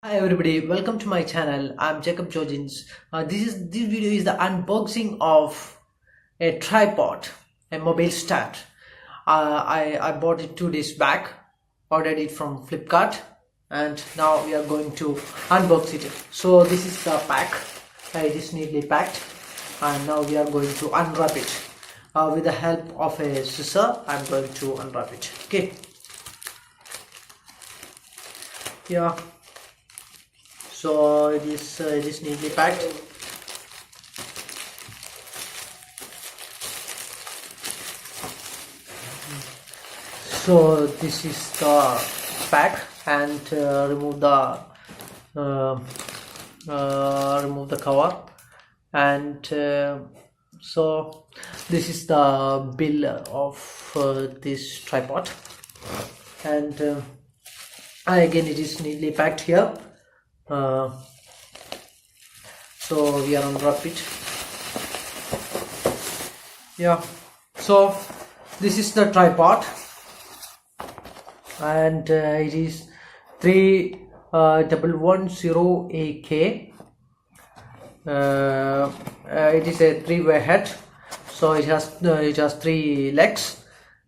Hi everybody, welcome to my channel. I'm Jacob Georgins. This video is the unboxing of a tripod, a mobile stand. I bought it 2 days back, ordered it from Flipkart, and now we are going to unbox it. So this is the pack. It is neatly packed, and now we are going to unwrap it. With the help of a scissor, I'm going to unwrap it. Okay. Yeah. So it is neatly packed. So this is the pack, and remove the cover, and so this is the bill of this tripod, and again it is neatly packed here. So we are unwrap it. Yeah, so this is the tripod, and it is 3110AK. It is a 3-way head, so it has 3 legs.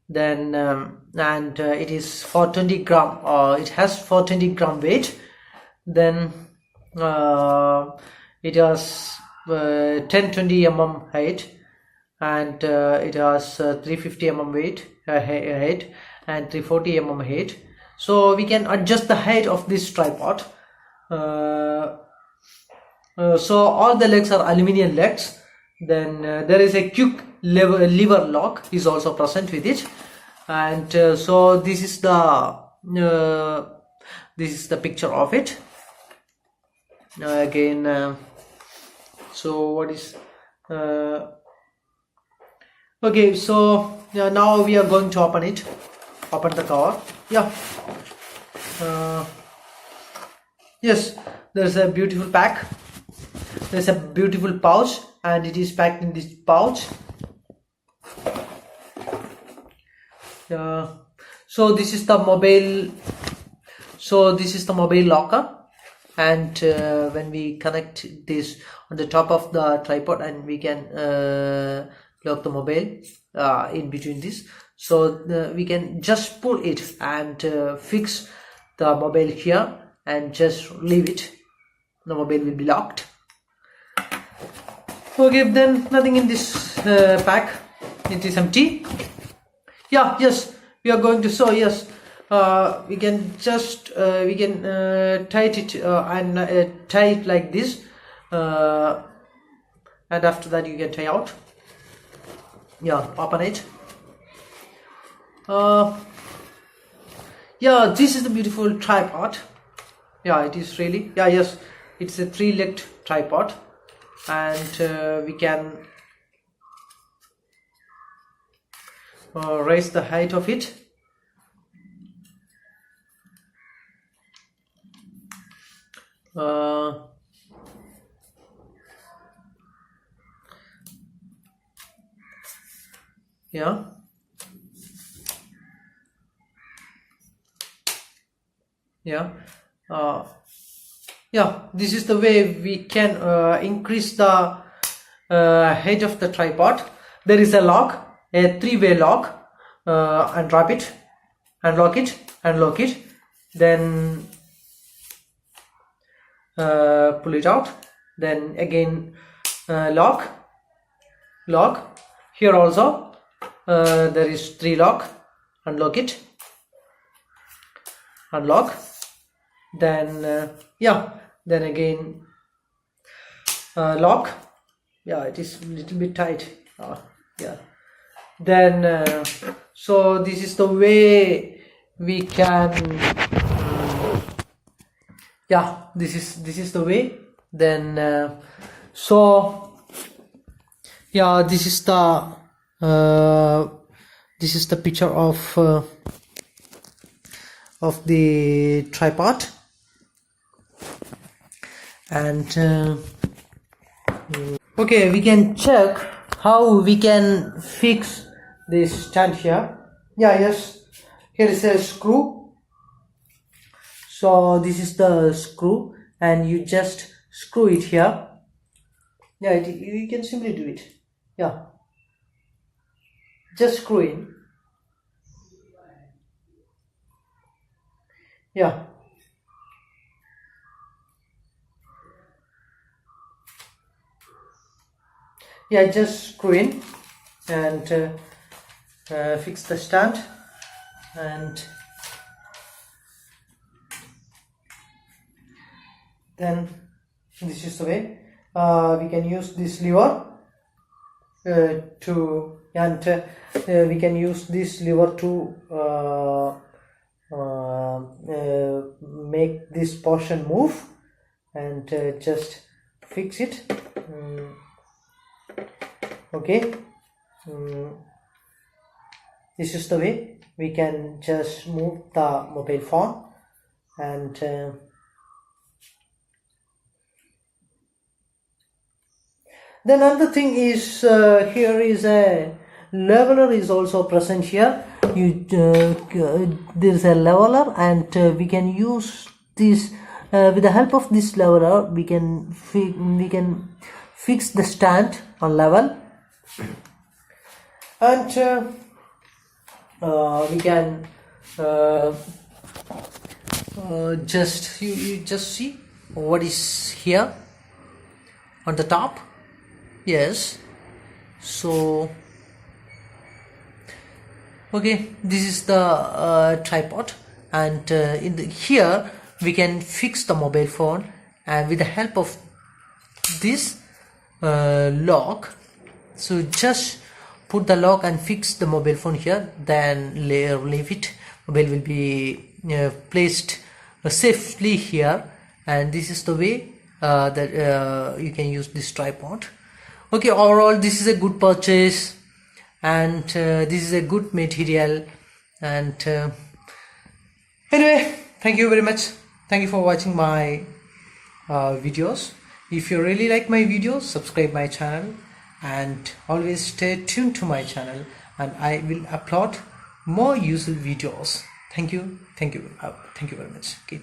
Then and it is 420 gram. It has 420 gram weight. Then it has 1020 mm height, and it has 350 mm weight height and 340 mm height. So we can adjust the height of this tripod. So all the legs are aluminum legs. Then there is a quick lever lock is also present with it, and so this is the picture of it. Again, so what is okay, so now we are going to open the cover. Yeah, yes, there's a beautiful pack. There's a beautiful pouch, and it is packed in this pouch. So this is the mobile locker. And when we connect this on the top of the tripod, and we can lock the mobile in between this, so we can just pull it and fix the mobile here, and just leave it. The mobile will be locked. Okay, then nothing in this pack. It is empty. Yeah, yes, we are going to sew. Yes, we can just tie it and tie it like this, and after that you can tie out. Yeah, open it. Yeah, this is the beautiful tripod. Yeah, it is really, yeah, yes, it's a 3-legged tripod, and we can raise the height of it. Yeah, yeah, yeah, this is the way we can increase the height of the tripod. There is a lock, a 3-way lock. Unwrap it, unlock it, unlock it, then pull it out, then again lock. Here also there is 3 lock. Unlock it, unlock, then yeah, then again lock. Yeah, it is a little bit tight. Yeah, then so this is the way we can yeah, this is the way. Then so yeah, this is the picture of the tripod, and okay, we can check how we can fix this stand here. Yeah, yes, here is a screw. So this is the screw, and you just screw it here. Yeah, you can simply do it. Yeah, just screw in. Yeah, yeah, just screw in and fix the stand, and then this is the way we can use this lever we can use this lever to make this portion move, and just fix it. Okay, this is the way we can just move the mobile phone. And then another thing is here is a leveler is also present here. There is a leveler, and we can use this with the help of this leveler. We can fix the stand on level, and we can just you just see what is here on the top. Yes, so okay, this is the tripod, and here we can fix the mobile phone, and with the help of this lock. So just put the lock and fix the mobile phone here, then leave it. Mobile will be placed safely here, and this is the way that you can use this tripod. Okay, overall this is a good purchase, and this is a good material. And anyway, thank you very much. Thank you for watching my videos. If you really like my videos, subscribe my channel, and always stay tuned to my channel, and I will upload more useful videos. Thank you very much. Okay.